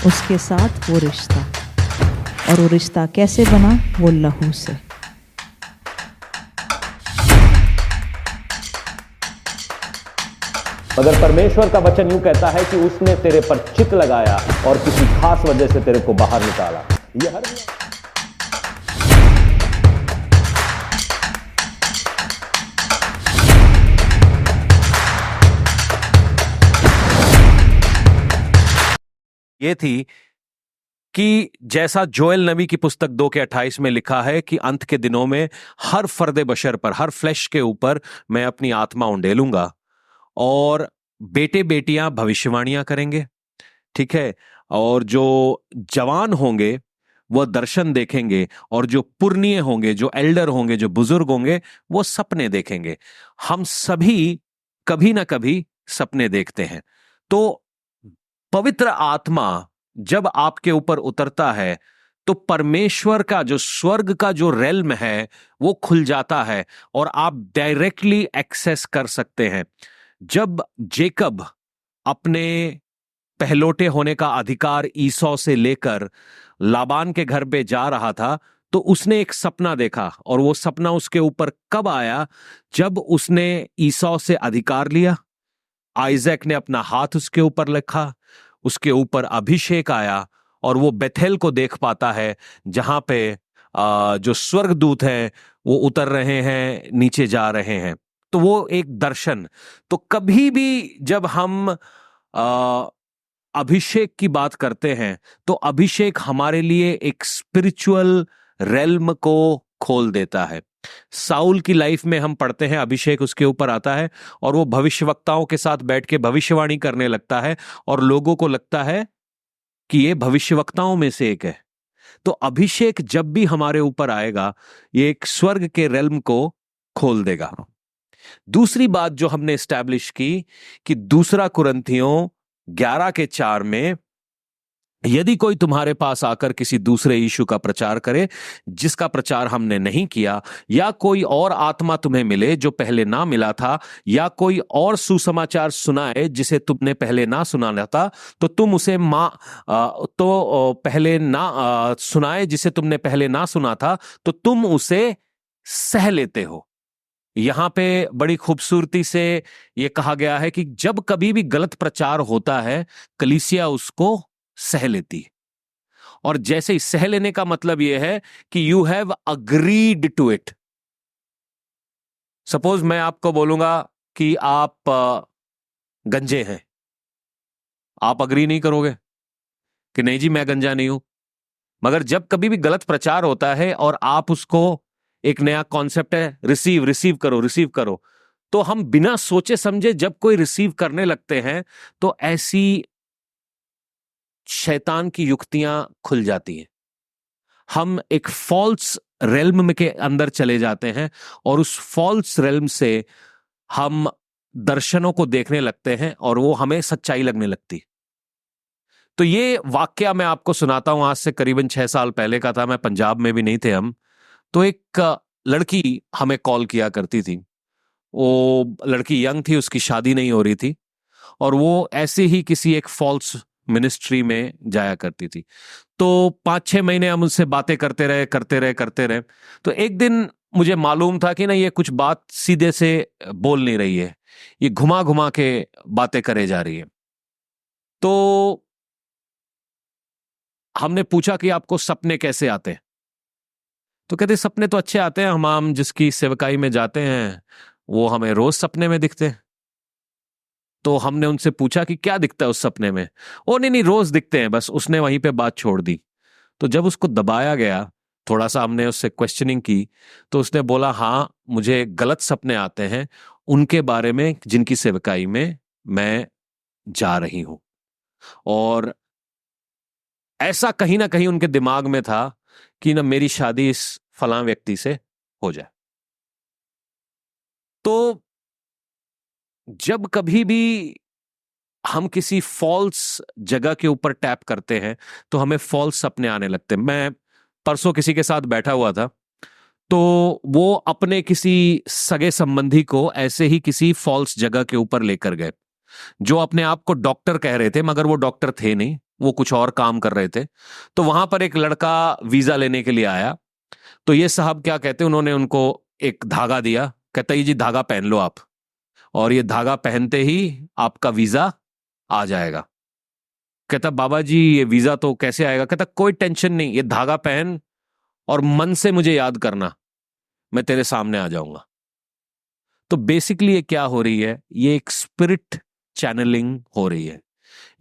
उसके साथ वो रिश्ता, और वो रिश्ता कैसे बना? वो लहू से। मगर परमेश्वर का वचन यूं कहता है कि उसने तेरे पर चित लगाया और किसी खास वजह से तेरे को बाहर निकाला। ये हर ये थी कि जैसा जोएल नबी की पुस्तक 2:28 में लिखा है कि अंत के दिनों में हर फर्द बशर पर, हर फ्लैश के ऊपर मैं अपनी आत्मा उंडेलूंगा और बेटे बेटियां भविष्यवाणियां करेंगे, ठीक है, और जो जवान होंगे वो दर्शन देखेंगे, और जो पुरनिये होंगे, जो एल्डर होंगे, जो बुजुर्ग होंगे, वो सपने देखेंगे। हम सभी कभी ना कभी सपने देखते हैं। तो पवित्र आत्मा जब आपके ऊपर उतरता है तो परमेश्वर का जो स्वर्ग का जो रेल्म है वो खुल जाता है और आप डायरेक्टली एक्सेस कर सकते हैं। जब जेकब अपने पहलोटे होने का अधिकार ईसौ से लेकर लाबान के घर पे जा रहा था तो उसने एक सपना देखा, और वो सपना उसके ऊपर कब आया? जब उसने ईसौ से अधिकार लिया, आइजैक ने अपना हाथ उसके ऊपर रखा, उसके ऊपर अभिषेक आया, और वो बेथेल को देख पाता है जहां पे जो स्वर्गदूत हैं वो उतर रहे हैं, नीचे जा रहे हैं। तो वो एक दर्शन। तो कभी भी जब हम अभिषेक की बात करते हैं तो अभिषेक हमारे लिए एक स्पिरिचुअल रेल्म को खोल देता है। साउल की लाइफ में हम पढ़ते हैं अभिषेक उसके ऊपर आता है और वो भविष्यवक्ताओं के साथ बैठ के भविष्यवाणी करने लगता है और लोगों को लगता है कि ये भविष्यवक्ताओं में से एक है। तो अभिषेक जब भी हमारे ऊपर आएगा ये एक स्वर्ग के रेल्म को खोल देगा। दूसरी बात जो हमने एस्टैब्लिश की कि 2 कुरिन्थियों 11:4 में यदि कोई तुम्हारे पास आकर किसी दूसरे यीशु का प्रचार करे जिसका प्रचार हमने नहीं किया, या कोई और आत्मा तुम्हें मिले जो पहले ना मिला था, या कोई और सुसमाचार सुनाए जिसे तुमने पहले ना सुना था, तो तुम उसे पहले ना सुनाए जिसे तुमने पहले ना सुना था, तो तुम उसे सह लेते हो। यहां पे बड़ी खूबसूरती से यह कहा गया है कि जब कभी भी गलत प्रचार होता है कलीसिया उसको सह लेती है। और जैसे ही सह लेने का मतलब यह है कि you have agreed to it. Suppose मैं आपको बोलूंगा कि आप गंजे हैं, आप अग्री नहीं करोगे कि नहीं जी मैं गंजा नहीं हूं। मगर जब कभी भी गलत प्रचार होता है और आप उसको, एक नया कॉन्सेप्ट है रिसीव करो, तो हम बिना सोचे समझे जब कोई रिसीव करने लगते हैं तो ऐसी शैतान की युक्तियां खुल जाती हैं। हम एक फॉल्स रेल्म के अंदर चले जाते हैं और उस फॉल्स रेल्म से हम दर्शनों को देखने लगते हैं और वो हमें सच्चाई लगने लगती। तो ये वाक्य मैं आपको सुनाता हूं, आज से करीबन 6 साल पहले का था। मैं पंजाब में भी नहीं थे हम। तो एक लड़की हमें कॉल किया करती थी। वो लड़की यंग थी, उसकी शादी नहीं हो रही थी और वो ऐसे ही किसी एक फॉल्स मिनिस्ट्री में जाया करती थी। तो 5-6 महीने हम उससे बातें करते रहे। तो एक दिन मुझे मालूम था कि ना ये कुछ बात सीधे से बोल नहीं रही है, ये घुमा घुमा के बातें करे जा रही है। तो हमने पूछा कि आपको सपने कैसे आते हैं? तो कहते सपने तो अच्छे आते हैं, हम जिसकी सेवकाई में जाते हैं वो हमें रोज सपने में दिखते हैं। तो हमने उनसे पूछा कि क्या दिखता है उस सपने में? ओ नहीं रोज दिखते हैं बस। उसने वहीं पे बात छोड़ दी। तो जब उसको दबाया गया, थोड़ा सा हमने उससे क्वेश्चनिंग की, तो उसने बोला हाँ मुझे गलत सपने आते हैं उनके बारे में जिनकी सेवकाई में मैं जा रही हूं। और ऐसा कहीं ना कहीं उनके दिमाग में था कि ना मेरी शादी इस फलां व्यक्ति से हो जाए। तो जब कभी भी हम किसी फॉल्स जगह के ऊपर टैप करते हैं तो हमें फॉल्स सपने आने लगते हैं। मैं परसों किसी के साथ बैठा हुआ था, तो वो अपने किसी सगे संबंधी को ऐसे ही किसी फॉल्स जगह के ऊपर लेकर गए, जो अपने आप को डॉक्टर कह रहे थे मगर वो डॉक्टर थे नहीं। वो कुछ और काम कर रहे थे। तो वहां पर एक लड़का वीजा लेने के लिए आया, तो ये साहब क्या कहते, उन्होंने उनको एक धागा दिया, कहता ये जी धागा पहन लो आप, और ये धागा पहनते ही आपका वीजा आ जाएगा। कहता बाबा जी ये वीजा तो कैसे आएगा? कहता कोई टेंशन नहीं, ये धागा पहन और मन से मुझे याद करना, मैं तेरे सामने आ जाऊंगा। तो बेसिकली ये क्या हो रही है, ये एक स्पिरिट चैनलिंग हो रही है।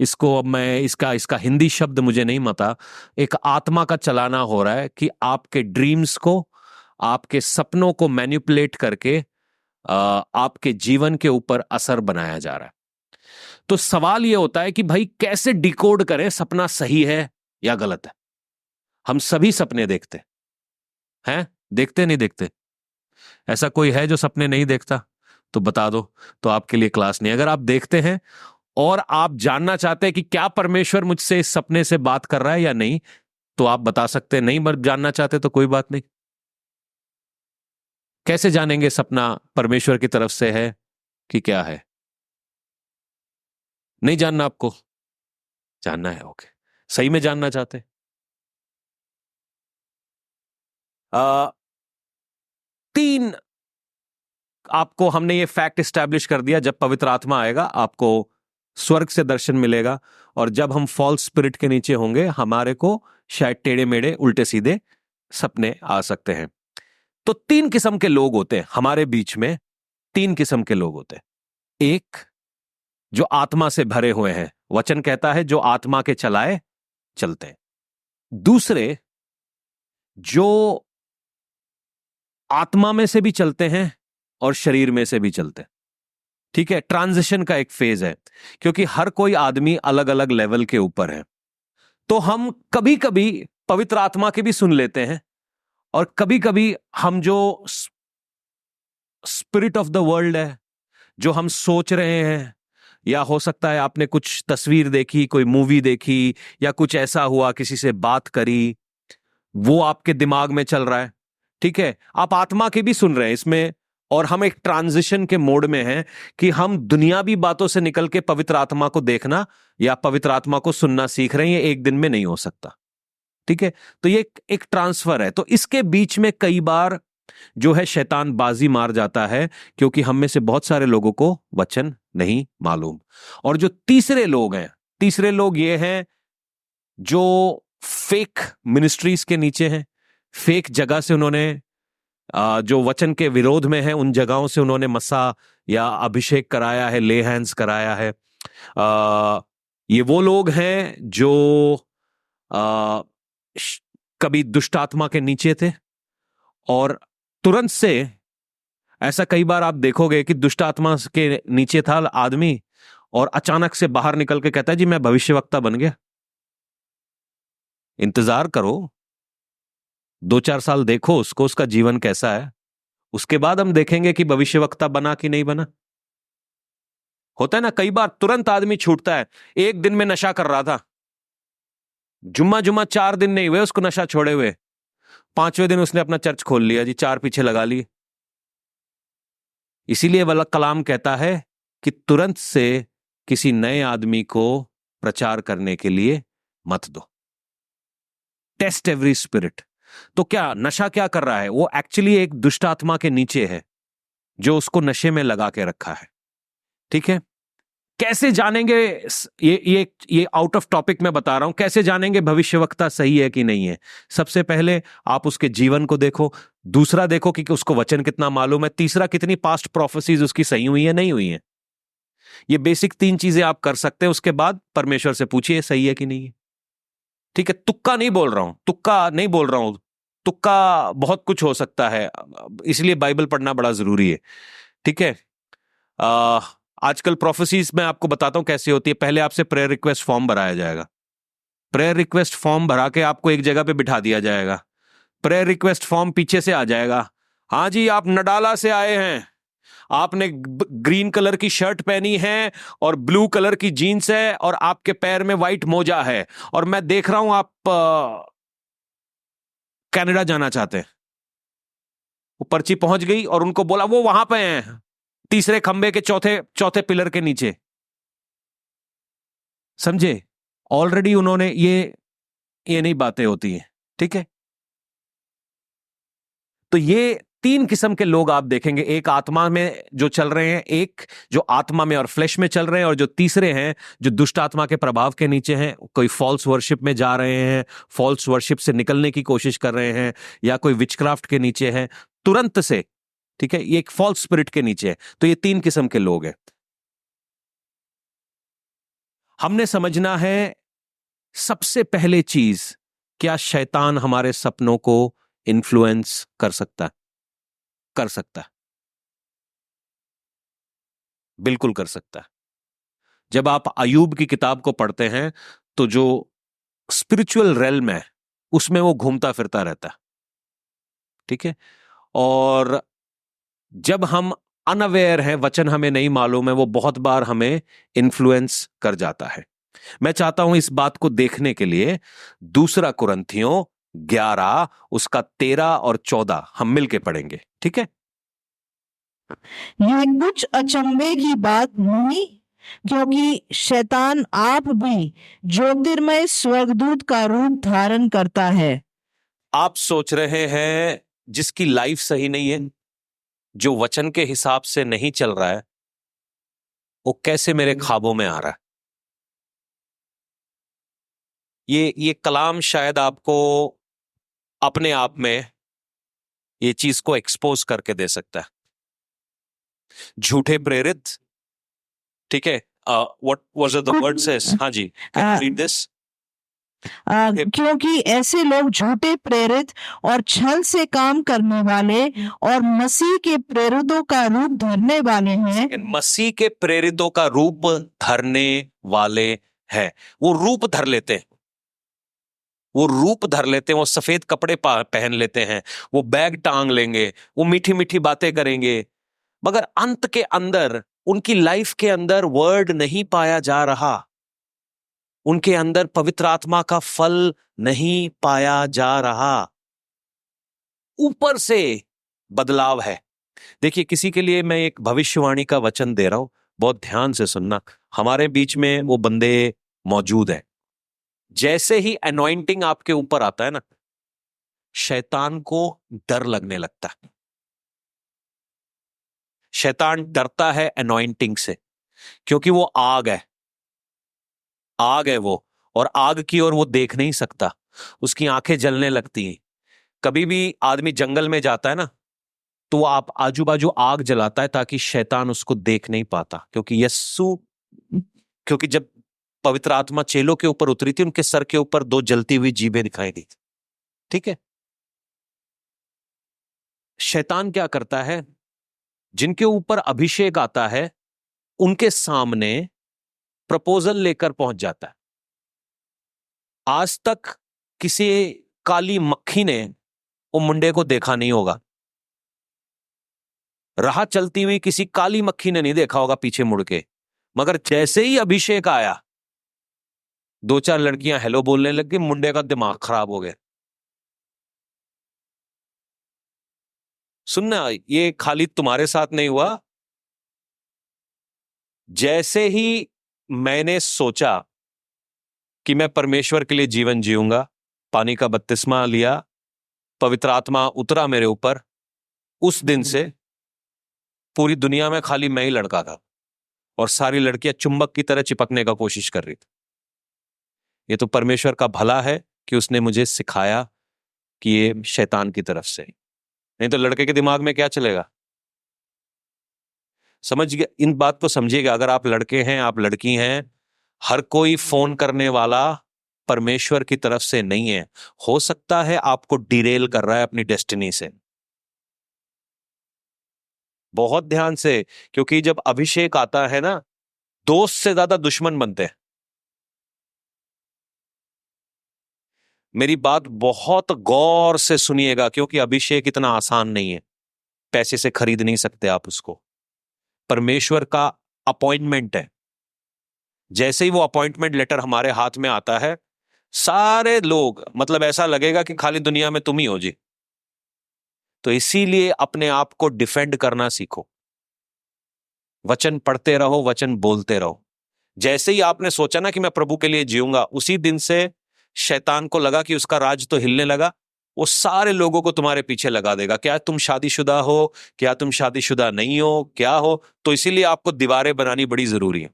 इसको अब मैं इसका इसका हिंदी शब्द मुझे नहीं पता, एक आत्मा का चलाना हो रहा है कि आपके ड्रीम्स को, आपके सपनों को मैनिपुलेट करके आपके जीवन के ऊपर असर बनाया जा रहा है। तो सवाल यह होता है कि भाई कैसे डिकोड करें सपना सही है या गलत है। हम सभी सपने देखते हैं, देखते नहीं देखते? ऐसा कोई है जो सपने नहीं देखता? तो बता दो, तो आपके लिए क्लास नहीं। अगर आप देखते हैं और आप जानना चाहते हैं कि क्या परमेश्वर मुझसे इस सपने से बात कर रहा है या नहीं, तो आप बता सकते हैं। नहीं जानना चाहते तो कोई बात नहीं। कैसे जानेंगे सपना परमेश्वर की तरफ से है कि क्या है? नहीं जानना आपको? जानना है, ओके। सही में जानना चाहते? तीन आपको हमने ये फैक्ट एस्टैब्लिश कर दिया, जब पवित्र आत्मा आएगा आपको स्वर्ग से दर्शन मिलेगा, और जब हम फॉल्स स्पिरिट के नीचे होंगे हमारे को शायद टेढ़े मेढ़े उल्टे सीधे सपने आ सकते हैं। तो तीन किस्म के लोग होते हैं हमारे बीच में, तीन किस्म के लोग होते हैं। एक जो आत्मा से भरे हुए हैं, वचन कहता है जो आत्मा के चलाए चलते हैं। दूसरे जो आत्मा में से भी चलते हैं और शरीर में से भी चलते हैं। ठीक है, ट्रांजिशन का एक फेज है, क्योंकि हर कोई आदमी अलग अलग लेवल के ऊपर है। तो हम कभी कभी पवित्र आत्मा के भी सुन लेते हैं, और कभी कभी हम जो स्पिरिट ऑफ द वर्ल्ड है, जो हम सोच रहे हैं, या हो सकता है आपने कुछ तस्वीर देखी, कोई मूवी देखी, या कुछ ऐसा हुआ, किसी से बात करी, वो आपके दिमाग में चल रहा है। ठीक है, आप आत्मा के भी सुन रहे हैं इसमें, और हम एक ट्रांजिशन के मोड में हैं कि हम दुनियावी बातों से निकल के पवित्र आत्मा को देखना या पवित्र आत्मा को सुनना सीख रहे हैं। ये एक दिन में नहीं हो सकता। ठीक है, तो ये एक ट्रांसफर है। तो इसके बीच में कई बार जो है शैतान बाजी मार जाता है, क्योंकि हम में से बहुत सारे लोगों को वचन नहीं मालूम। और जो तीसरे लोग हैं, तीसरे लोग ये हैं जो फेक मिनिस्ट्रीज के नीचे हैं, फेक जगह से उन्होंने जो वचन के विरोध में है उन जगहों से उन्होंने मसा या अभिषेक कराया है, ले हैंड्स कराया है। ये वो लोग हैं जो कभी दुष्ट आत्मा के नीचे थे, और तुरंत से ऐसा कई बार आप देखोगे कि दुष्ट आत्मा के नीचे था आदमी, और अचानक से बाहर निकल के कहता है जी मैं भविष्यवक्ता बन गया। इंतजार करो, 2-4 साल देखो उसको, उसका जीवन कैसा है, उसके बाद हम देखेंगे कि भविष्यवक्ता बना कि नहीं बना। होता है ना, कई बार तुरंत आदमी छूटता है। एक दिन में नशा कर रहा था, जुम्मा 4 दिन नहीं हुए उसको नशा छोड़े हुए, 5वें दिन उसने अपना चर्च खोल लिया जी, 4 पीछे लगा लिए। इसीलिए वाला कलाम कहता है कि तुरंत से किसी नए आदमी को प्रचार करने के लिए मत दो। Test every spirit. तो क्या नशा क्या कर रहा है? वो एक्चुअली एक दुष्ट आत्मा के नीचे है जो उसको नशे में लगा के रखा है। ठीक है, कैसे जानेंगे? ये आउट ऑफ टॉपिक में बता रहा हूं, कैसे जानेंगे भविष्यवक्ता सही है कि नहीं है? सबसे पहले आप उसके जीवन को देखो, दूसरा देखो कि उसको वचन कितना मालूम है, तीसरा कितनी पास्ट प्रोफेसीज उसकी सही हुई है नहीं हुई है। ये बेसिक 3 चीजें आप कर सकते हैं। उसके बाद परमेश्वर से पूछिए सही है कि नहीं है। ठीक है, तुक्का नहीं बोल रहा हूं, तुक्का नहीं बोल रहा हूं, तुक्का बहुत कुछ हो सकता है, इसलिए बाइबल पढ़ना बड़ा जरूरी है। ठीक है, आजकल प्रोफेसीज में आपको बताता हूं कैसे होती है। पहले आपसे प्रेयर रिक्वेस्ट फॉर्म भराया जाएगा, प्रेयर रिक्वेस्ट फॉर्म भरा के आपको एक जगह पे बिठा दिया जाएगा, प्रेयर रिक्वेस्ट फॉर्म पीछे से आ जाएगा, हाँ जी आप नडाला से आए हैं, आपने ग्रीन कलर की शर्ट पहनी है और ब्लू कलर की जीन्स है और आपके पैर में व्हाइट मोजा है, और मैं देख रहा हूं आप कनाडा जाना चाहते हैं। वो पर्ची पहुंच गई और उनको बोला वो वहां पे हैं, तीसरे खंबे के चौथे पिलर के नीचे। समझे? ऑलरेडी उन्होंने ये नहीं बातें होती हैं, ठीक है। तो ये 3 किस्म के लोग आप देखेंगे, एक आत्मा में जो चल रहे हैं, एक जो आत्मा में और फ्लैश में चल रहे हैं, और जो तीसरे हैं जो दुष्ट आत्मा के प्रभाव के नीचे हैं, कोई फॉल्स वर्शिप में जा रहे हैं, फॉल्स वर्शिप से निकलने की कोशिश कर रहे हैं, या कोई विचक्राफ्ट के नीचे है तुरंत से, ठीक है, ये एक फॉल्स स्पिरिट के नीचे है। तो ये 3 किस्म के लोग हैं। हमने समझना है सबसे पहले चीज, क्या शैतान हमारे सपनों को इन्फ्लुएंस कर सकता है? कर सकता है, बिल्कुल कर सकता है। जब आप अयूब की किताब को पढ़ते हैं तो जो स्पिरिचुअल रेल्म है उसमें वो घूमता फिरता रहता है, ठीक है। और जब हम अनअवेयर हैं, वचन हमें नहीं मालूम है, वो बहुत बार हमें इन्फ्लुएंस कर जाता है। मैं चाहता हूं इस बात को देखने के लिए 2 कुरिन्थियों 11 उसका 13 और 14 हम मिलके पढ़ेंगे, ठीक है। यह कुछ अचंभे की बात नहीं, क्योंकि शैतान आप भी ज्योतिर्मय स्वर्गदूत का रूप धारण करता है। आप सोच रहे हैं जिसकी लाइफ सही नहीं है, जो वचन के हिसाब से नहीं चल रहा है, वो कैसे मेरे ख्वाबों में आ रहा है? ये कलाम शायद आपको अपने आप में ये चीज को एक्सपोज करके दे सकता है। झूठे प्रेरित, ठीक है। What was the word says? हाँ जी, कैन यू रीड दिस? क्योंकि ऐसे लोग झूठे प्रेरित और छल से काम करने वाले और मसीह के प्रेरितों का रूप धरने वाले हैं। मसीह के प्रेरितों का रूप धरने वाले हैं। वो रूप धर लेते हैं, वो रूप धर लेते हैं, वो सफेद कपड़े पहन लेते हैं, वो बैग टांग लेंगे, वो मीठी मीठी बातें करेंगे, मगर अंत के अंदर उनकी लाइफ के अंदर वर्ड नहीं पाया जा रहा, उनके अंदर पवित्र आत्मा का फल नहीं पाया जा रहा। ऊपर से बदलाव है। देखिए, किसी के लिए मैं एक भविष्यवाणी का वचन दे रहा हूं, बहुत ध्यान से सुनना। हमारे बीच में वो बंदे मौजूद है। जैसे ही अनॉइंटिंग आपके ऊपर आता है ना, शैतान को डर लगने लगता है। शैतान डरता है अनॉइंटिंग से, क्योंकि वो आग है, आग है वो, और आग की ओर वो देख नहीं सकता, उसकी आंखें जलने लगती हैं। कभी भी आदमी जंगल में जाता है ना, तो आप आजू बाजू आग जलाता है ताकि शैतान उसको देख नहीं पाता, क्योंकि जब पवित्र आत्मा चेलों के ऊपर उतरी थी, उनके सर के ऊपर 2 जलती हुई जीभें दिखाई दी, ठीक है। शैतान क्या करता है, जिनके ऊपर अभिषेक आता है उनके सामने प्रपोजल लेकर पहुंच जाता है। आज तक किसी काली मक्खी ने वो मुंडे को देखा नहीं होगा, राह चलती हुई किसी काली मक्खी ने नहीं देखा होगा पीछे मुड़ के, मगर जैसे ही अभिषेक आया, 2-4 लड़कियां हेलो बोलने लग गई, मुंडे का दिमाग खराब हो गया। सुनना, ये खाली तुम्हारे साथ नहीं हुआ। जैसे ही मैंने सोचा कि मैं परमेश्वर के लिए जीवन जीऊंगा, पानी का बपतिस्मा लिया, पवित्र आत्मा उतरा मेरे ऊपर, उस दिन से पूरी दुनिया में खाली मैं ही लड़का था, और सारी लड़कियां चुंबक की तरह चिपकने का कोशिश कर रही थी। ये तो परमेश्वर का भला है कि उसने मुझे सिखाया कि ये शैतान की तरफ से, नहीं तो लड़के के दिमाग में क्या चलेगा? समझ गया? इन बात को समझिएगा। अगर आप लड़के हैं, आप लड़की हैं, हर कोई फोन करने वाला परमेश्वर की तरफ से नहीं है। हो सकता है आपको डिरेल कर रहा है अपनी डेस्टिनी से। बहुत ध्यान से, क्योंकि जब अभिषेक आता है ना, दोस्त से ज्यादा दुश्मन बनते हैं। मेरी बात बहुत गौर से सुनिएगा, क्योंकि अभिषेक इतना आसान नहीं है, पैसे से खरीद नहीं सकते आप उसको। परमेश्वर का अपॉइंटमेंट है। जैसे ही वो अपॉइंटमेंट लेटर हमारे हाथ में आता है, सारे लोग, मतलब ऐसा लगेगा कि खाली दुनिया में तुम ही हो जी। तो इसीलिए अपने आप को डिफेंड करना सीखो, वचन पढ़ते रहो, वचन बोलते रहो। जैसे ही आपने सोचा ना कि मैं प्रभु के लिए जीऊंगा, उसी दिन से शैतान को लगा कि उसका राज तो हिलने लगा, वो सारे लोगों को तुम्हारे पीछे लगा देगा। क्या तुम शादीशुदा हो, क्या तुम शादीशुदा नहीं हो, क्या हो, तो इसीलिए आपको दीवारें बनानी बड़ी जरूरी है।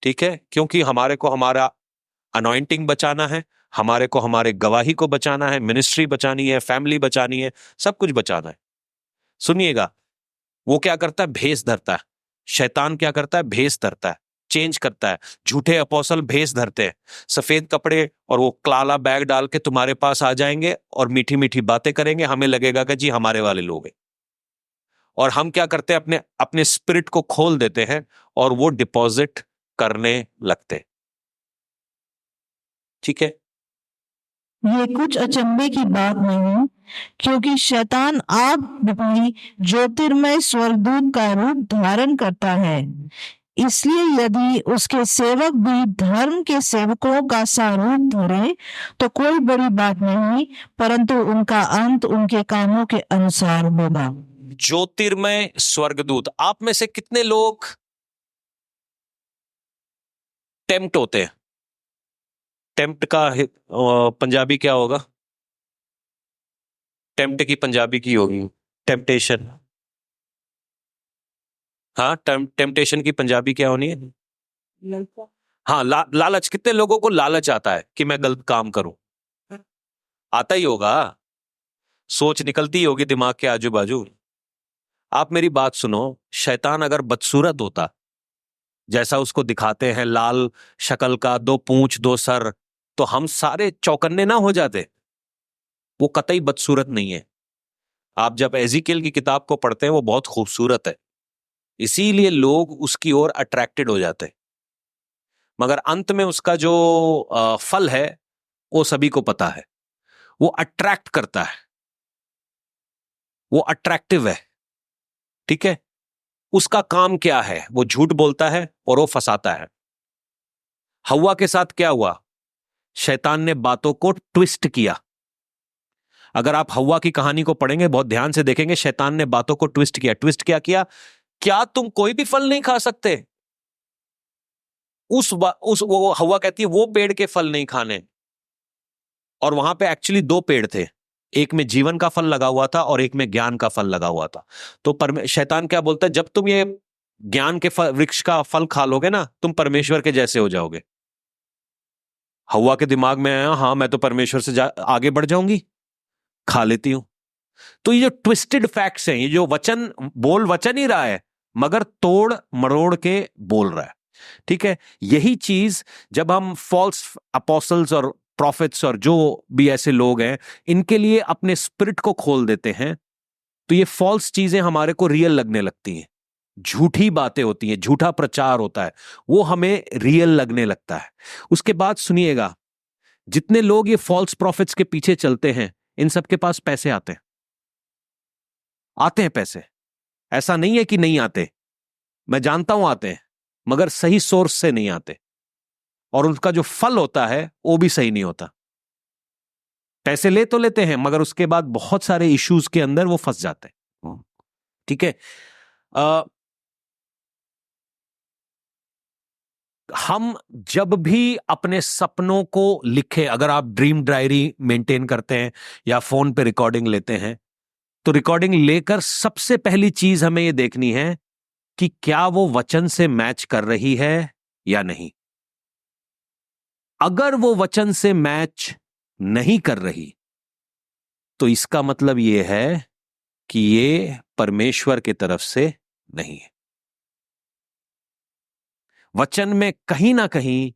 ठीक है, क्योंकि हमारे को हमारा अनॉइंटिंग बचाना है, हमारे को हमारे गवाही को बचाना है, मिनिस्ट्री बचानी है, फैमिली बचानी है, सब कुछ बचाना है। सुनिएगा, वो क्या करता है, भेष धरता है। शैतान क्या करता है, भेष धरता है, चेंज करता है। झूठे अपोस्तल भेष धरते हैं, सफेद कपड़े और वो काला बैग डाल के तुम्हारे पास आ जाएंगे और मीठी मीठी बातें करेंगे, हमें लगेगा कि जी हमारे वाले लोग हैं। और हम क्या करते हैं, अपने अपने स्पिरिट को खोल देते हैं और वो डिपॉजिट करने लगते हैं। ठीक है, ये कुछ अचंभे की बात नहीं, क्योंकि शैतान आप भी ज्योतिर्मय स्वर्गदूत का रूप धारण करता है। इसलिए यदि उसके सेवक भी धर्म के सेवकों का सा रूप धरे तो कोई बड़ी बात नहीं, परंतु उनका अंत उनके कामों के अनुसार होगा। ज्योतिर्मय स्वर्गदूत। आप में से कितने लोग टेम्प्ट होते हैं? टेम्प्ट का पंजाबी क्या होगा? टेम्प्ट की पंजाबी की होगी टेम्पटेशन। हाँ, टेम्पटेशन की पंजाबी क्या होनी है? हाँ, लालच। कितने लोगों को लालच आता है कि मैं गलत काम करूं? आता ही होगा, सोच निकलती ही होगी दिमाग के आजू बाजू। आप मेरी बात सुनो, शैतान अगर बदसूरत होता, जैसा उसको दिखाते हैं, लाल शक्ल का, 2 पूंछ 2 सर, तो हम सारे चौकन्ने ना हो जाते। वो कतई बदसूरत नहीं है। आप जब एजिकेल की किताब को पढ़ते हैं, वो बहुत खूबसूरत है, इसीलिए लोग उसकी ओर अट्रैक्टेड हो जाते हैं। मगर अंत में उसका जो फल है वो सभी को पता है। वो अट्रैक्ट करता है, वो अट्रैक्टिव है। ठीक है, उसका काम क्या है? वो झूठ बोलता है और वो फंसाता है। हव्वा के साथ क्या हुआ? शैतान ने बातों को ट्विस्ट किया। अगर आप हव्वा की कहानी को पढ़ेंगे, बहुत ध्यान से देखेंगे, शैतान ने बातों को ट्विस्ट किया। ट्विस्ट क्या किया? क्या तुम कोई भी फल नहीं खा सकते? वो हव्वा कहती है वो पेड़ के फल नहीं खाने, और वहां पे एक्चुअली 2 पेड़ थे, एक में जीवन का फल लगा हुआ था और एक में ज्ञान का फल लगा हुआ था। तो शैतान क्या बोलता है, जब तुम ये ज्ञान के वृक्ष का फल खा लोगे ना, तुम परमेश्वर के जैसे हो जाओगे। हव्वा के दिमाग में आया, हाँ मैं तो परमेश्वर से आगे बढ़ जाऊंगी, खा लेती हूं। तो ये जो ट्विस्टेड फैक्ट्स हैं, ये जो वचन ही रहा है, मगर तोड़ मरोड़ के बोल रहा है। ठीक है, यही चीज जब हम फॉल्स अपोस्टल्स और प्रॉफिट्स और जो भी ऐसे लोग हैं, इनके लिए अपने स्पिरिट को खोल देते हैं, तो ये फॉल्स चीजें हमारे को रियल लगने लगती हैं। झूठी बातें होती हैं, झूठा प्रचार होता है, वो हमें रियल लगने लगता है। उसके बाद सुनिएगा, जितने लोग ये फॉल्स प्रॉफिट्स के पीछे चलते हैं, इन सबके पास पैसे आते हैं पैसे। ऐसा नहीं है कि नहीं आते, मैं जानता हूं आते हैं, मगर सही सोर्स से नहीं आते, और उनका जो फल होता है वो भी सही नहीं होता। पैसे ले तो लेते हैं, मगर उसके बाद बहुत सारे इश्यूज के अंदर वो फंस जाते हैं। ठीक है, हम जब भी अपने सपनों को लिखे, अगर आप ड्रीम डायरी मेंटेन करते हैं या फोन पे रिकॉर्डिंग लेते हैं, तो रिकॉर्डिंग लेकर सबसे पहली चीज हमें यह देखनी है कि क्या वो वचन से मैच कर रही है या नहीं। अगर वो वचन से मैच नहीं कर रही, तो इसका मतलब यह है कि ये परमेश्वर की तरफ से नहीं है। वचन में कहीं ना कहीं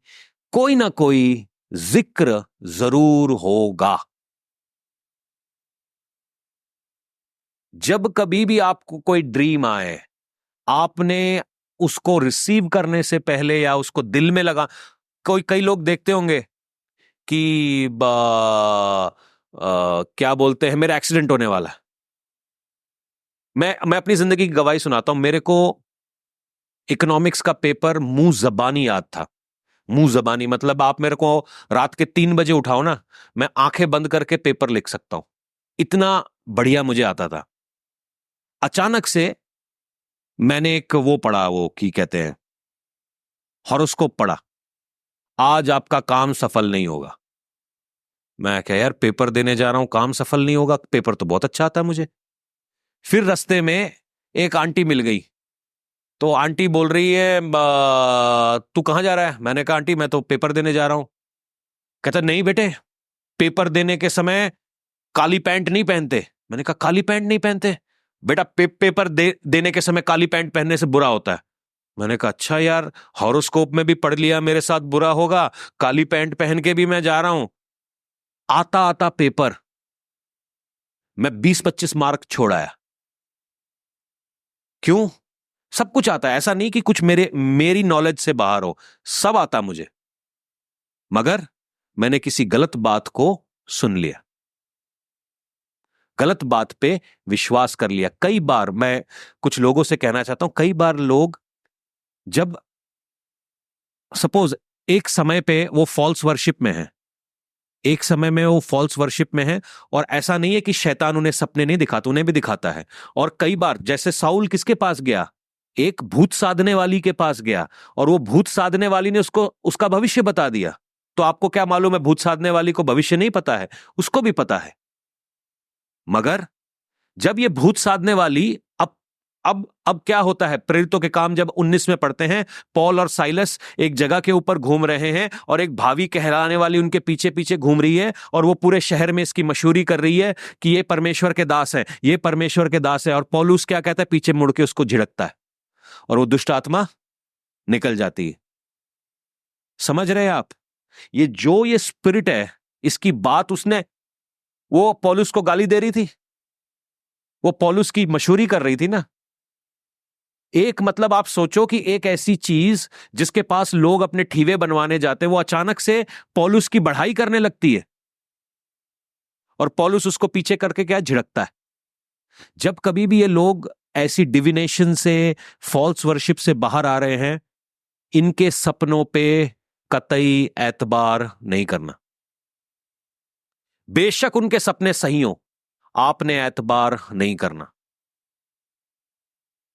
कोई ना कोई जिक्र जरूर होगा। जब कभी भी आपको कोई ड्रीम आए, आपने उसको रिसीव करने से पहले या उसको दिल में लगा, कई लोग देखते होंगे कि क्या बोलते हैं, मेरा एक्सीडेंट होने वाला है। मैं अपनी जिंदगी की गवाही सुनाता हूं। मेरे को इकोनॉमिक्स का पेपर मुंह जबानी याद था। मुंह जबानी मतलब आप मेरे को रात के 3 बजे उठाओ ना, मैं आंखें बंद करके पेपर लिख सकता हूं, इतना बढ़िया मुझे आता था। अचानक से मैंने एक वो पढ़ा, वो की कहते हैं, हॉरोस्कोप पढ़ा, आज आपका काम सफल नहीं होगा। मैं क्या यार, पेपर देने जा रहा हूं, काम सफल नहीं होगा? पेपर तो बहुत अच्छा आता है मुझे। फिर रास्ते में एक आंटी मिल गई, तो आंटी बोल रही है तू कहाँ जा रहा है? मैंने कहा आंटी मैं तो पेपर देने जा रहा हूं। कहता नहीं बेटे, पेपर देने के समय काली पैंट नहीं पहनते। मैंने कहा काली पैंट नहीं पहनते? बेटा पेपर देने के समय काली पैंट पहनने से बुरा होता है। मैंने कहा अच्छा यार, हॉरोस्कोप में भी पढ़ लिया मेरे साथ बुरा होगा, काली पैंट पहन के भी मैं जा रहा हूं। आता आता पेपर मैं 20-25 मार्क छोड़ आया। क्यों? सब कुछ आता है, ऐसा नहीं कि कुछ मेरी नॉलेज से बाहर हो, सब आता मुझे, मगर मैंने किसी गलत बात को सुन लिया, गलत बात पे विश्वास कर लिया। कई बार मैं कुछ लोगों से कहना चाहता हूं, कई बार लोग जब सपोज एक समय पे वो फॉल्स वर्शिप में है, एक समय में वो फॉल्स वर्शिप में है, और ऐसा नहीं है कि शैतान उन्हें सपने नहीं दिखाता, उन्हें भी दिखाता है। और कई बार जैसे साउल किसके पास गया? एक भूत साधने वाली के पास गया, और वो भूत साधने वाली ने उसको उसका भविष्य बता दिया। तो आपको क्या मालूम है, भूत साधने वाली को भविष्य नहीं पता है? उसको भी पता है। मगर जब ये भूत साधने वाली अब क्या होता है, प्रेरितों के काम जब 19 में पढ़ते हैं, पॉल और साइलस एक जगह के ऊपर घूम रहे हैं, और एक भावी कहलाने वाली उनके पीछे पीछे घूम रही है, और वो पूरे शहर में इसकी मशहूरी कर रही है कि ये परमेश्वर के दास है, ये परमेश्वर के दास है। और पौलुस क्या कहता है? पीछे मुड़ के उसको झिड़कता है, और वो दुष्ट आत्मा निकल जाती है। समझ रहे हैं आप? ये स्पिरिट है, इसकी बात उसने, वो पौलुस को गाली दे रही थी, वो पौलुस की मशहूरी कर रही थी ना। एक मतलब आप सोचो कि एक ऐसी चीज जिसके पास लोग अपने ठीवे बनवाने जाते हैं, वो अचानक से पौलुस की बढ़ाई करने लगती है, और पौलुस उसको पीछे करके क्या झिड़कता है। जब कभी भी ये लोग ऐसी डिविनेशन से, फॉल्स वर्शिप से बाहर आ रहे हैं, इनके सपनों पे कतई एतबार नहीं करना। बेशक उनके सपने सही हो, आपने एतबार नहीं करना।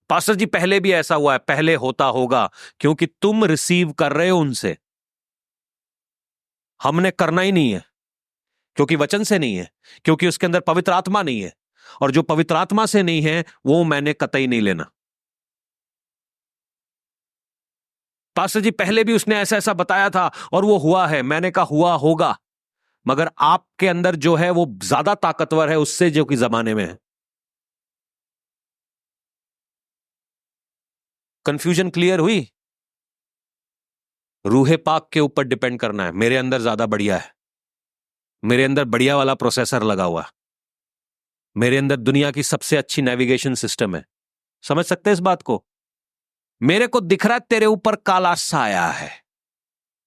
पास्टर जी पहले भी ऐसा हुआ है, पहले होता होगा, क्योंकि तुम रिसीव कर रहे हो उनसे, हमने करना ही नहीं है, क्योंकि वचन से नहीं है, क्योंकि उसके अंदर पवित्र आत्मा नहीं है, और जो पवित्र आत्मा से नहीं है वो मैंने कतई नहीं लेना। पास्टर जी पहले भी उसने ऐसा ऐसा बताया था और वो हुआ है, मैंने कहा हुआ होगा, मगर आपके अंदर जो है वो ज्यादा ताकतवर है उससे जो कि जमाने में है। कंफ्यूजन क्लियर हुई? रूहे पाक के ऊपर डिपेंड करना है। मेरे अंदर ज्यादा बढ़िया है, मेरे अंदर बढ़िया वाला प्रोसेसर लगा हुआ है, मेरे अंदर दुनिया की सबसे अच्छी नेविगेशन सिस्टम है। समझ सकते हैं इस बात को? मेरे को दिख रहा है तेरे ऊपर काला साया है,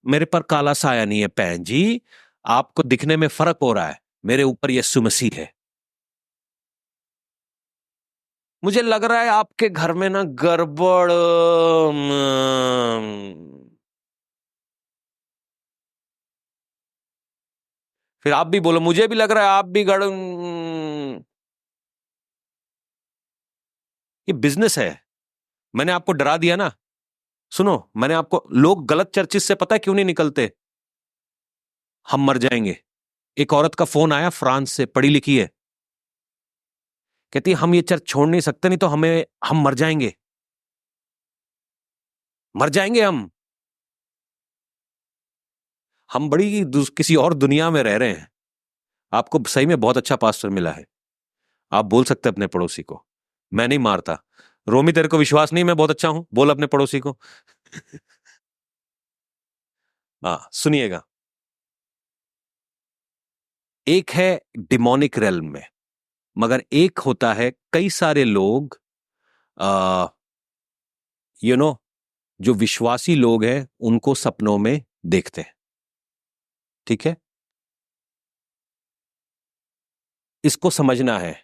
मेरे पर काला साया नहीं है बहन जी, आपको दिखने में फर्क हो रहा है, मेरे ऊपर यीशु मसीह है। मुझे लग रहा है आपके घर में ना गड़बड़, फिर आप भी बोलो मुझे भी लग रहा है आप भी ये बिजनेस है। मैंने आपको डरा दिया ना। सुनो, मैंने आपको, लोग गलत चर्चिस से पता है क्यों नहीं निकलते? हम मर जाएंगे। एक औरत का फोन आया फ्रांस से, पढ़ी लिखी है, कहती हम ये चर्च छोड़ नहीं सकते, नहीं तो हम मर जाएंगे, मर जाएंगे हम बड़ी किसी और दुनिया में रह रहे हैं। आपको सही में बहुत अच्छा पास्टर मिला है, आप बोल सकते हैं अपने पड़ोसी को, मैं नहीं मारता। रोमी तेरे को विश्वास नहीं मैं बहुत अच्छा हूं? बोल अपने पड़ोसी को। हाँ सुनिएगा, एक है डिमोनिक रेल्म में, मगर एक होता है कई सारे लोग यू नो जो विश्वासी लोग हैं उनको सपनों में देखते हैं। ठीक है, इसको समझना है।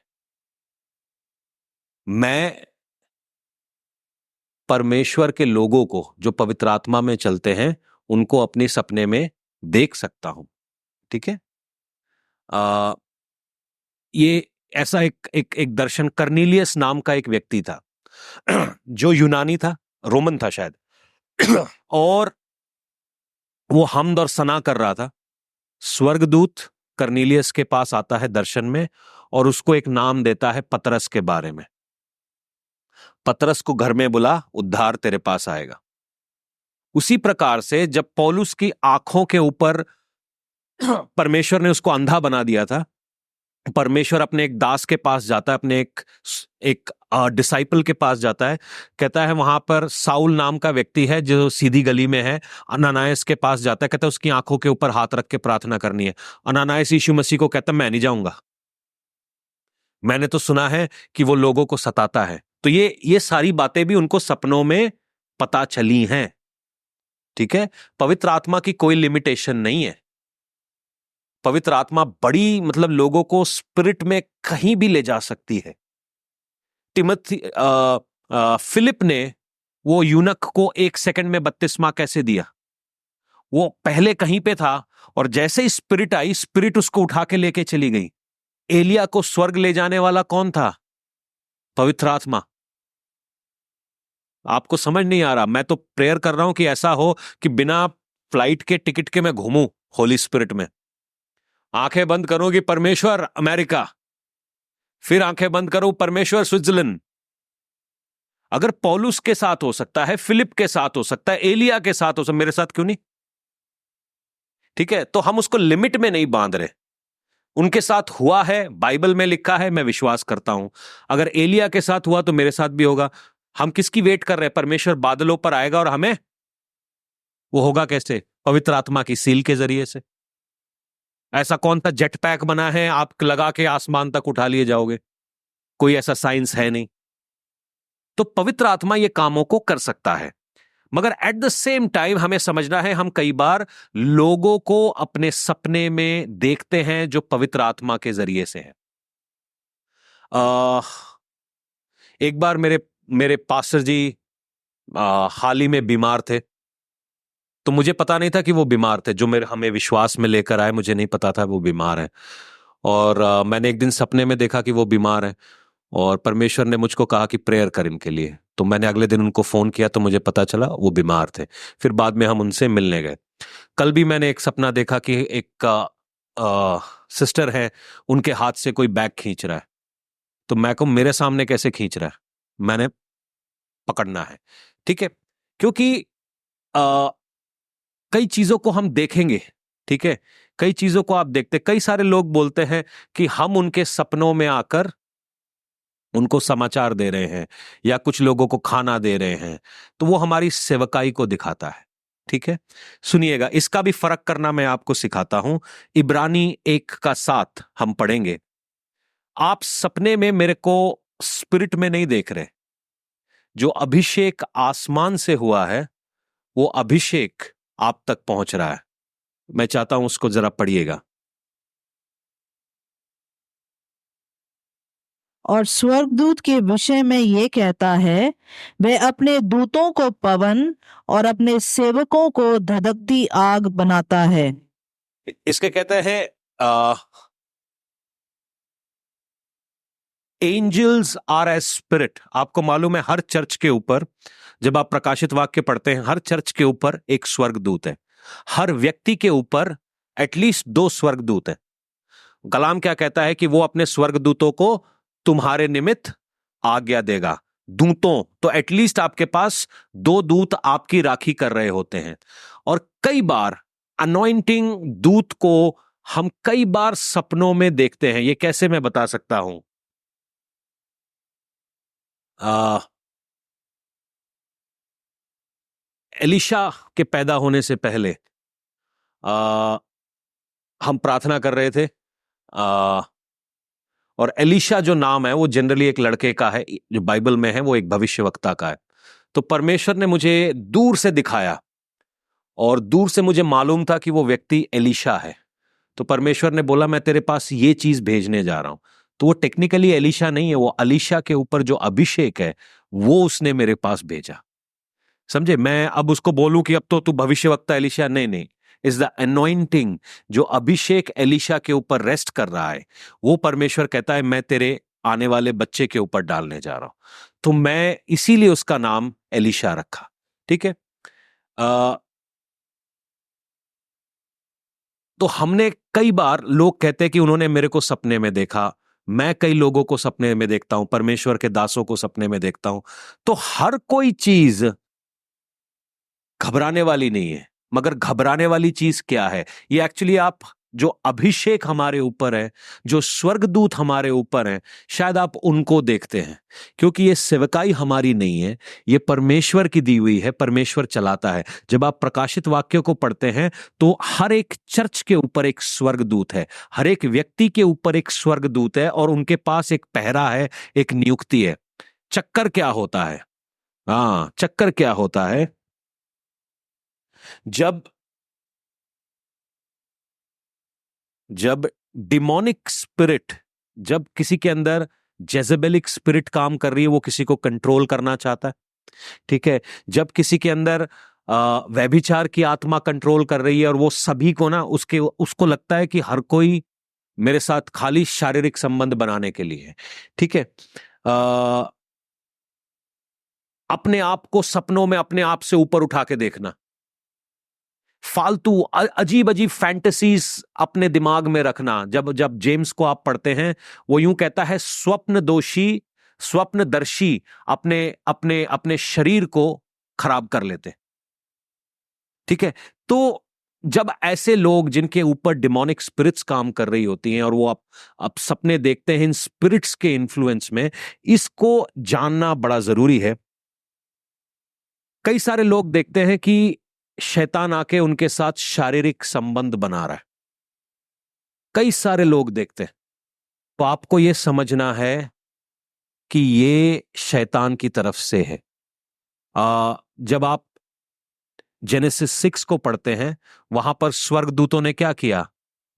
मैं परमेश्वर के लोगों को जो पवित्र आत्मा में चलते हैं उनको अपने सपने में देख सकता हूं। ठीक है, आ, ये ऐसा एक दर्शन, कर्नीलियस नाम का एक व्यक्ति था, जो यूनानी था, रोमन था शायद, और वो हमद और सना कर रहा था। स्वर्गदूत कर्नेलियस के पास आता है दर्शन में और उसको एक नाम देता है पतरस के बारे में। पतरस को घर में बुला, उद्धार तेरे पास आएगा। उसी प्रकार से जब पौलुस की आंखों के ऊपर परमेश्वर ने उसको अंधा बना दिया था, परमेश्वर अपने एक दास के पास जाता है, अपने एक डिसाइपल के पास जाता है, कहता है वहां पर साउल नाम का व्यक्ति है जो सीधी गली में है। अनानायस के पास जाता है, कहता है उसकी आंखों के ऊपर हाथ रख के प्रार्थना करनी है। अनानायस यीशु मसीह को कहता है मैं नहीं जाऊंगा, मैंने तो सुना है कि वो लोगों को सताता है। तो ये सारी बातें भी उनको सपनों में पता चली हैं। ठीक है, पवित्र आत्मा की कोई लिमिटेशन नहीं है। पवित्र आत्मा बड़ी, मतलब लोगों को स्पिरिट में कहीं भी ले जा सकती है। फिलिप ने वो यूनक को 1 सेकंड में बपतिस्मा कैसे दिया? वो पहले कहीं पे था और जैसे ही स्पिरिट आई, स्पिरिट उसको उठा के लेके चली गई। एलिया को स्वर्ग ले जाने वाला कौन था? पवित्र आत्मा। आपको समझ नहीं आ रहा? मैं तो प्रेयर कर रहा हूं कि ऐसा हो कि बिना फ्लाइट के टिकट के मैं घूमूं होली स्पिरिट में। आंखें बंद करो कि परमेश्वर अमेरिका, फिर आंखें बंद करो परमेश्वर स्विट्जरलैंड। अगर पौलुस के साथ हो सकता है, फिलिप के साथ हो सकता है, एलिया के साथ हो सकता है, मेरे साथ क्यों नहीं? ठीक है, तो हम उसको लिमिट में नहीं बांध रहे। उनके साथ हुआ है, बाइबल में लिखा है, मैं विश्वास करता हूं। अगर एलिया के साथ हुआ तो मेरे साथ भी होगा। हम किसकी वेट कर रहे हैं? परमेश्वर बादलों पर आएगा और हमें, वो होगा कैसे? पवित्र आत्मा की सील के जरिए से। ऐसा कौन सा जेट पैक बना है आप लगा के आसमान तक उठा लिए जाओगे? कोई ऐसा साइंस है नहीं। तो पवित्र आत्मा ये कामों को कर सकता है, मगर एट द सेम टाइम हमें समझना है, हम कई बार लोगों को अपने सपने में देखते हैं जो पवित्र आत्मा के जरिए से है। एक बार मेरे पास्टर जी हाल ही में बीमार थे, तो मुझे पता नहीं था कि वो बीमार थे। जो हमें विश्वास में लेकर आए, मुझे नहीं पता था वो बीमार है। और मैंने एक दिन सपने में देखा कि वो बीमार है और परमेश्वर ने मुझको कहा कि प्रेयर कर इनके लिए। तो मैंने अगले दिन उनको फोन किया तो मुझे पता चला वो बीमार थे। फिर बाद में हम उनसे मिलने गए। कल भी मैंने एक सपना देखा कि एक सिस्टर है, उनके हाथ से कोई बैग खींच रहा है। तो मैं को मेरे सामने कैसे खींच रहा है, मैंने पकड़ना है। ठीक है, क्योंकि कई चीजों को हम देखेंगे। ठीक है, कई चीजों को आप देखते, कई सारे लोग बोलते हैं कि हम उनके सपनों में आकर उनको समाचार दे रहे हैं या कुछ लोगों को खाना दे रहे हैं, तो वो हमारी सेवकाई को दिखाता है। ठीक है, सुनिएगा, इसका भी फर्क करना मैं आपको सिखाता हूं। इब्रानी 1:7 हम पढ़ेंगे। आप सपने में मेरे को स्पिरिट में नहीं देख रहे। जो अभिषेक आसमान से हुआ है, वो अभिषेक आप तक पहुंच रहा है। मैं चाहता हूं उसको जरा पढ़िएगा। और स्वर्गदूत के विषय में ये कहता है, वे अपने दूतों को पवन और अपने सेवकों को धधकती आग बनाता है। इसके कहते हैं एंजल्स आर एज स्पिरिट। आपको मालूम है, हर चर्च के ऊपर, जब आप प्रकाशित वाक्य पढ़ते हैं, हर चर्च के ऊपर एक स्वर्गदूत है। हर व्यक्ति के ऊपर एटलीस्ट 2 स्वर्गदूत है। कलाम क्या कहता है कि वो अपने स्वर्गदूतों को तुम्हारे निमित्त आज्ञा देगा। दूतों, तो एटलीस्ट आपके पास 2 दूत आपकी राखी कर रहे होते हैं। और कई बार अनॉइंटिंग दूत को हम कई बार सपनों में देखते हैं। ये कैसे मैं बता सकता हूं? एलिशा के पैदा होने से पहले हम प्रार्थना कर रहे थे, और एलिशा जो नाम है वो जनरली एक लड़के का है, जो बाइबल में है वो एक भविष्यवक्ता का है। तो परमेश्वर ने मुझे दूर से दिखाया और दूर से मुझे मालूम था कि वो व्यक्ति एलिशा है। तो परमेश्वर ने बोला मैं तेरे पास ये चीज भेजने जा रहा हूं। तो वो टेक्निकली एलिशा नहीं है, वो अलीशा के ऊपर जो अभिषेक है वो उसने मेरे पास भेजा। समझे? मैं अब उसको बोलूं कि अब तो तू भविष्यवक्ता एलिशा, नहीं नहीं, इज द अनॉइंटिंग, जो अभिषेक एलिशा के ऊपर रेस्ट कर रहा है, वो परमेश्वर कहता है मैं तेरे आने वाले बच्चे के ऊपर डालने जा रहा हूं। तो मैं इसीलिए उसका नाम एलिशा रखा। ठीक है। तो हमने कई बार, लोग कहते हैं कि उन्होंने मेरे को सपने में देखा, मैं कई लोगों को सपने में देखता हूं, परमेश्वर के दासों को सपने में देखता हूं। तो हर कोई चीज घबराने वाली नहीं है। मगर घबराने वाली चीज क्या है? ये एक्चुअली आप जो अभिषेक हमारे ऊपर है, जो स्वर्गदूत हमारे ऊपर है, शायद आप उनको देखते हैं, क्योंकि ये सेवकाई हमारी नहीं है, ये परमेश्वर की दी हुई है, परमेश्वर चलाता है। जब आप प्रकाशित वाक्य को पढ़ते हैं तो हर एक चर्च के ऊपर एक स्वर्गदूत है, हर एक व्यक्ति के ऊपर एक स्वर्गदूत है, और उनके पास एक पहरा है, एक नियुक्ति है। चक्कर क्या होता है? चक्कर क्या होता है? जब जब डिमोनिक स्पिरिट, जब किसी के अंदर जेजेबेलिक स्पिरिट काम कर रही है, वो किसी को कंट्रोल करना चाहता है। ठीक है। जब किसी के अंदर व्यभिचार की आत्मा कंट्रोल कर रही है, और वो सभी को ना उसको लगता है कि हर कोई मेरे साथ खाली शारीरिक संबंध बनाने के लिए है। ठीक है। अपने आप को सपनों में अपने आप से ऊपर उठा के देखना, फालतू अजीब अजीब फैंटेसीज अपने दिमाग में रखना। जब जब जेम्स को आप पढ़ते हैं, वो यूं कहता है, स्वप्नदर्शी अपने अपने अपने शरीर को खराब कर लेते। ठीक है। तो जब ऐसे लोग जिनके ऊपर डिमोनिक स्पिरिट्स काम कर रही होती हैं, और वो आप सपने देखते हैं इन स्पिरिट्स के इन्फ्लुएंस में, इसको जानना बड़ा जरूरी है। कई सारे लोग देखते हैं कि शैतान आके उनके साथ शारीरिक संबंध बना रहा है, कई सारे लोग देखते हैं। तो आपको यह समझना है कि ये शैतान की तरफ से है। जब आप जेनेसिस 6 को पढ़ते हैं, वहां पर स्वर्गदूतों ने क्या किया?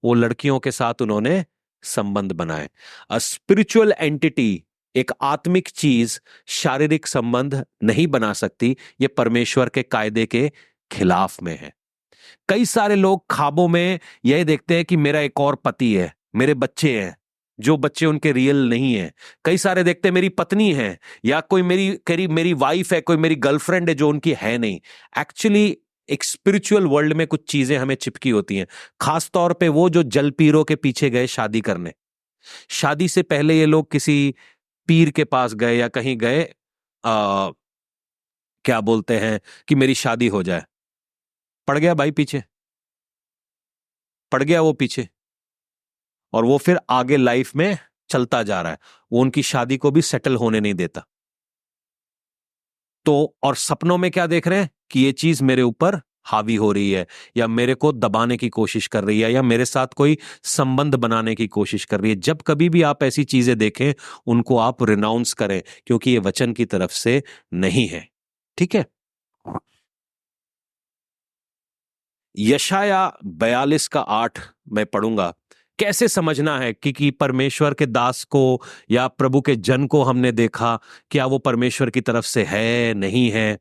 वो लड़कियों के साथ उन्होंने संबंध बनाए। अ स्पिरिचुअल एंटिटी, एक आत्मिक चीज शारीरिक संबंध नहीं बना सकती। ये परमेश्वर के कायदे के खिलाफ में है। कई सारे लोग ख्वाबों में यह देखते हैं कि मेरा एक और पति है, मेरे बच्चे हैं, जो बच्चे उनके रियल नहीं है। कई सारे देखते हैं मेरी पत्नी है, या कोई मेरी वाइफ है, कोई मेरी गर्लफ्रेंड है, जो उनकी है नहीं। एक्चुअली एक स्पिरिचुअल वर्ल्ड में कुछ चीजें हमें चिपकी होती हैं। खास तौर पे वो जो जल पीरों के पीछे गए शादी करने, शादी से पहले ये लोग किसी पीर के पास गए या कहीं गए, क्या बोलते हैं कि मेरी शादी हो जाए। पड़ गया भाई पीछे, पड़ गया वो पीछे, और वो फिर आगे लाइफ में चलता जा रहा है। वो उनकी शादी को भी सेटल होने नहीं देता। तो और सपनों में क्या देख रहे हैं कि ये चीज मेरे ऊपर हावी हो रही है, या मेरे को दबाने की कोशिश कर रही है, या मेरे साथ कोई संबंध बनाने की कोशिश कर रही है। जब कभी भी आप ऐसी चीजें देखें, उनको आप रिनाउंस करें, क्योंकि ये वचन की तरफ से नहीं है। ठीक है। यशाया 42 का 8 मैं पढ़ूंगा। कैसे समझना है कि परमेश्वर के दास को या प्रभु के जन को हमने देखा, क्या वो परमेश्वर की तरफ से है, नहीं है?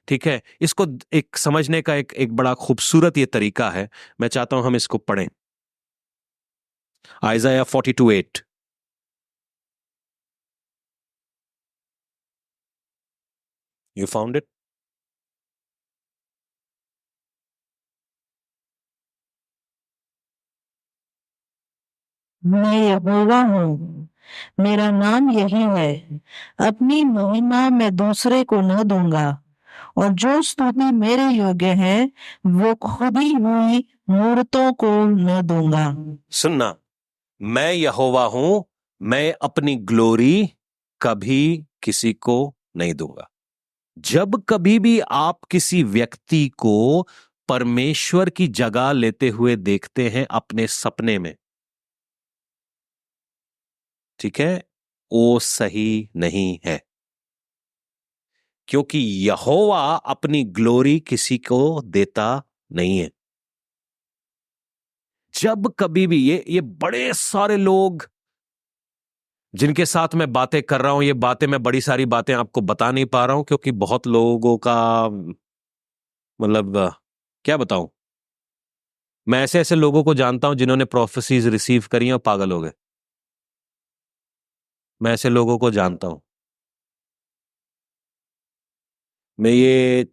ठीक है। इसको एक समझने का एक बड़ा खूबसूरत ये तरीका है। मैं चाहता हूं हम इसको पढ़ें। आइज़ाया 42:8। You found it? मैं यहोवा हूँ, मेरा नाम यही है। अपनी महिमा मैं दूसरे को न दूंगा, और जो स्तुति मेरे योग्य है, वो खुदी हुई मूर्तों को न दूंगा। सुनना, मैं यहोवा हूं, मैं अपनी ग्लोरी कभी किसी को नहीं दूंगा। जब कभी भी आप किसी व्यक्ति को परमेश्वर की जगह लेते हुए देखते हैं अपने सपने में, ठीक है, वो सही नहीं है, क्योंकि यहोवा अपनी ग्लोरी किसी को देता नहीं है। जब कभी भी ये बड़े सारे लोग जिनके साथ मैं बातें कर रहा हूं, ये बातें मैं बड़ी सारी बातें आपको बता नहीं पा रहा हूं, क्योंकि बहुत लोगों का मतलब क्या बताऊं, मैं ऐसे ऐसे लोगों को जानता हूं जिन्होंने प्रोफेसीज रिसीव करी और पागल हो गए। मैं ऐसे लोगों को जानता हूं। मैं ये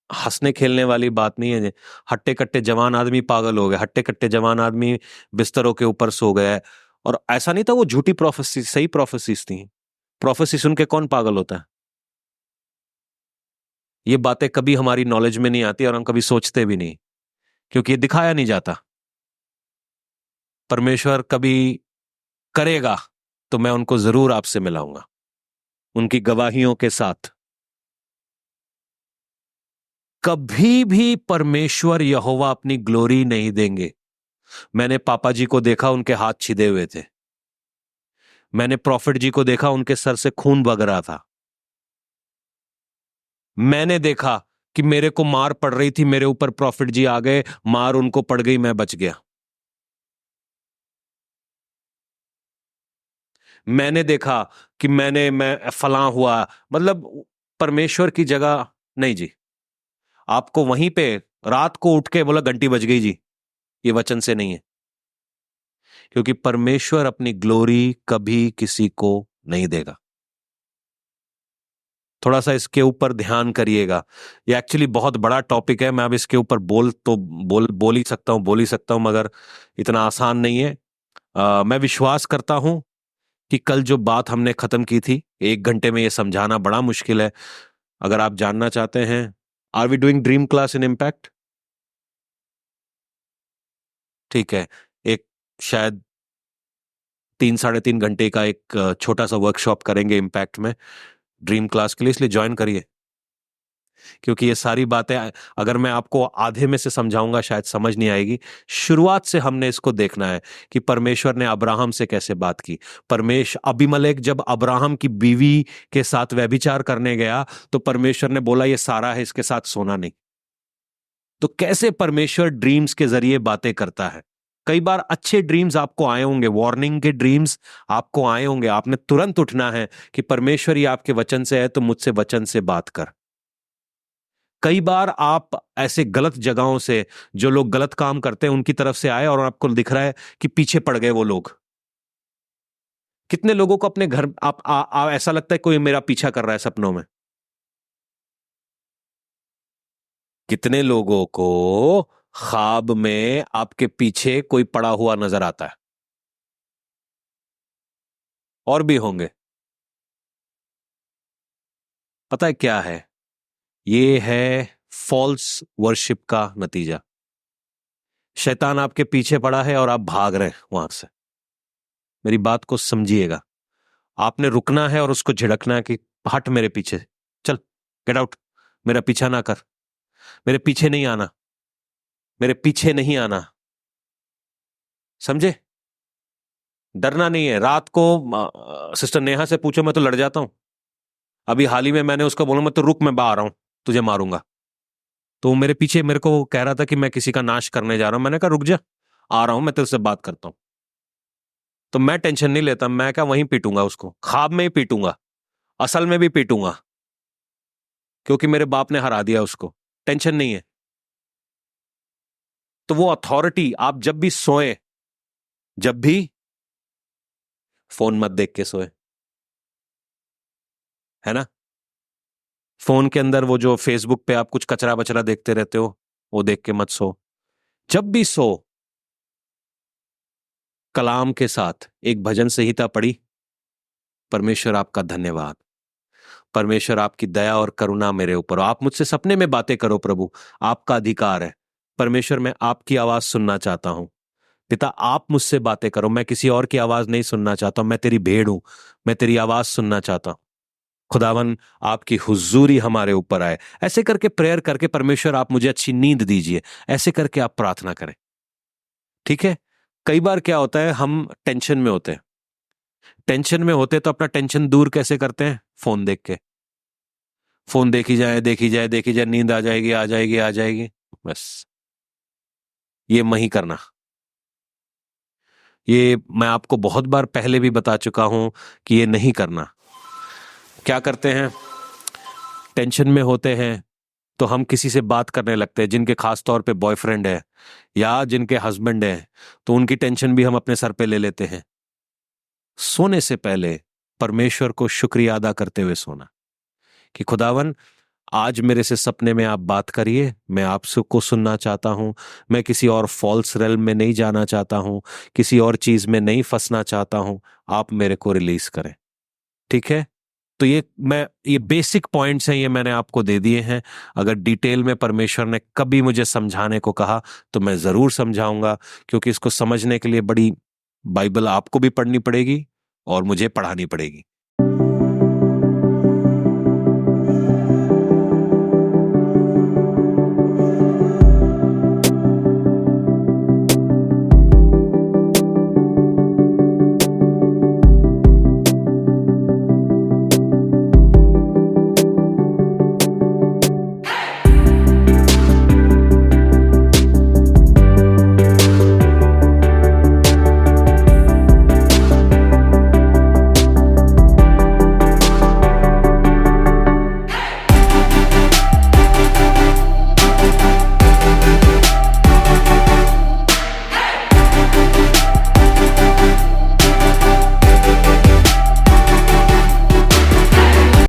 हंसने खेलने वाली बात नहीं है। हट्टे कट्टे जवान आदमी पागल हो गए, हट्टे कट्टे जवान आदमी बिस्तरों के ऊपर सो गए। और ऐसा नहीं था वो झूठी प्रोफेसी, सही प्रोफेसीज थी। प्रोफेसी सुन के कौन पागल होता है? ये बातें कभी हमारी नॉलेज में नहीं आती और हम कभी सोचते भी नहीं, क्योंकि ये दिखाया नहीं जाता। परमेश्वर कभी करेगा तो मैं उनको जरूर आपसे मिलाऊंगा, उनकी गवाहियों के साथ। कभी भी परमेश्वर यहोवा अपनी ग्लोरी नहीं देंगे। मैंने पापा जी को देखा, उनके हाथ छिदे हुए थे। मैंने प्रॉफिट जी को देखा, उनके सर से खून बग रहा था। मैंने देखा कि मेरे को मार पड़ रही थी, मेरे ऊपर प्रॉफिट जी आ गए, मार उनको पड़ गई, मैं बच गया। मैंने देखा कि मैं फलां हुआ। मतलब परमेश्वर की जगह नहीं जी। आपको वहीं पे रात को उठ के बोला घंटी बज गई जी, ये वचन से नहीं है। क्योंकि परमेश्वर अपनी ग्लोरी कभी किसी को नहीं देगा। थोड़ा सा इसके ऊपर ध्यान करिएगा। ये एक्चुअली बहुत बड़ा टॉपिक है। मैं अब इसके ऊपर बोल ही सकता हूं, मगर इतना आसान नहीं है। मैं विश्वास करता हूं कि कल जो बात हमने खत्म की थी, 1 घंटे में ये समझाना बड़ा मुश्किल है। अगर आप जानना चाहते हैं, are we doing dream class in impact? ठीक है, एक शायद 3-3.5 घंटे का एक छोटा सा वर्कशॉप करेंगे इम्पैक्ट में ड्रीम क्लास के लिए, इसलिए ज्वाइन करिए। क्योंकि ये सारी बातें अगर मैं आपको आधे में से समझाऊंगा शायद समझ नहीं आएगी। शुरुआत से हमने इसको देखना है कि परमेश्वर ने अब्राहम से कैसे बात की। अबीमेलेक जब अब्राहम की बीवी के साथ व्यभिचार करने गया तो परमेश्वर ने बोला ये सारा है, इसके साथ सोना नहीं। तो कैसे परमेश्वर ड्रीम्स के जरिए बातें करता है। कई बार अच्छे ड्रीम्स आपको आए होंगे, वार्निंग के ड्रीम्स आपको आए होंगे। आपने तुरंत उठना है कि परमेश्वर ये आपके वचन से है तो मुझसे वचन से बात कर। कई बार आप ऐसे गलत जगहों से, जो लोग गलत काम करते हैं उनकी तरफ से आए और आपको दिख रहा है कि पीछे पड़ गए वो लोग। कितने लोगों को अपने घर ऐसा लगता है कोई मेरा पीछा कर रहा है सपनों में? कितने लोगों को ख्वाब में आपके पीछे कोई पड़ा हुआ नजर आता है? और भी होंगे। पता है क्या है? ये है फॉल्स वर्शिप का नतीजा। शैतान आपके पीछे पड़ा है और आप भाग रहे हैं वहां से। मेरी बात को समझिएगा। आपने रुकना है और उसको झिड़कना है कि हट मेरे पीछे, चल, गेट आउट, मेरा पीछा ना कर, मेरे पीछे नहीं आना, मेरे पीछे नहीं आना। समझे? डरना नहीं है। रात को सिस्टर नेहा से पूछो, मैं तो लड़ जाता हूं। अभी हाल ही में मैंने उसको बोला मैं तो रुक, मैं बाहर आ रहा हूं, तुझे मारूंगा। तो वो मेरे पीछे मेरे को कह रहा था कि मैं किसी का नाश करने जा रहा हूं। मैंने कहा रुक जा, आ रहा हूं, मैं तेरे से बात करता हूं। तो मैं टेंशन नहीं लेता। मैं क्या वहीं पीटूंगा उसको, ख्वाब में ही पीटूंगा, असल में भी पीटूंगा, क्योंकि मेरे बाप ने हरा दिया उसको। टेंशन नहीं है। तो वो अथॉरिटी, आप जब भी सोए, जब भी फोन मत देख के सोए, है ना? फोन के अंदर वो जो फेसबुक पे आप कुछ कचरा बचरा देखते रहते हो, वो देख के मत सो। जब भी सो, कलाम के साथ एक भजन संहिता पढ़ी, परमेश्वर आपका धन्यवाद, परमेश्वर आपकी दया और करुणा मेरे ऊपर। आप मुझसे सपने में बातें करो प्रभु, आपका अधिकार है। परमेश्वर मैं आपकी आवाज सुनना चाहता हूं। पिता आप मुझसे बातें करो, मैं किसी और की आवाज नहीं सुनना चाहता हूं। मैं तेरी भेड़ हूं, मैं तेरी आवाज सुनना चाहता हूं। खुदावन आपकी हुजूरी हमारे ऊपर आए। ऐसे करके प्रेयर करके, परमेश्वर आप मुझे अच्छी नींद दीजिए, ऐसे करके आप प्रार्थना करें। ठीक है? कई बार क्या होता है, हम टेंशन में होते हैं। टेंशन में होते तो अपना टेंशन दूर कैसे करते हैं? फोन देख के। फोन देखी जाए देखी जाए देखी जाए, नींद आ जाएगी आ जाएगी आ जाएगी। बस ये मही करना। ये मैं आपको बहुत बार पहले भी बता चुका हूं कि ये नहीं करना। क्या करते हैं? टेंशन में होते हैं तो हम किसी से बात करने लगते हैं, जिनके खास तौर पे बॉयफ्रेंड है या जिनके हस्बैंड है, तो उनकी टेंशन भी हम अपने सर पे ले लेते हैं। सोने से पहले परमेश्वर को शुक्रिया अदा करते हुए सोना कि खुदावन आज मेरे से सपने में आप बात करिए, मैं आपको सुनना चाहता हूं, मैं किसी और फॉल्स रेल्म में नहीं जाना चाहता हूं, किसी और चीज में नहीं फंसना चाहता हूं, आप मेरे को रिलीज करें। ठीक है, तो ये बेसिक पॉइंट्स हैं, ये मैंने आपको दे दिए हैं। अगर डिटेल में परमेश्वर ने कभी मुझे समझाने को कहा तो मैं जरूर समझाऊंगा, क्योंकि इसको समझने के लिए बड़ी बाइबल आपको भी पढ़नी पड़ेगी और मुझे पढ़ानी पड़ेगी।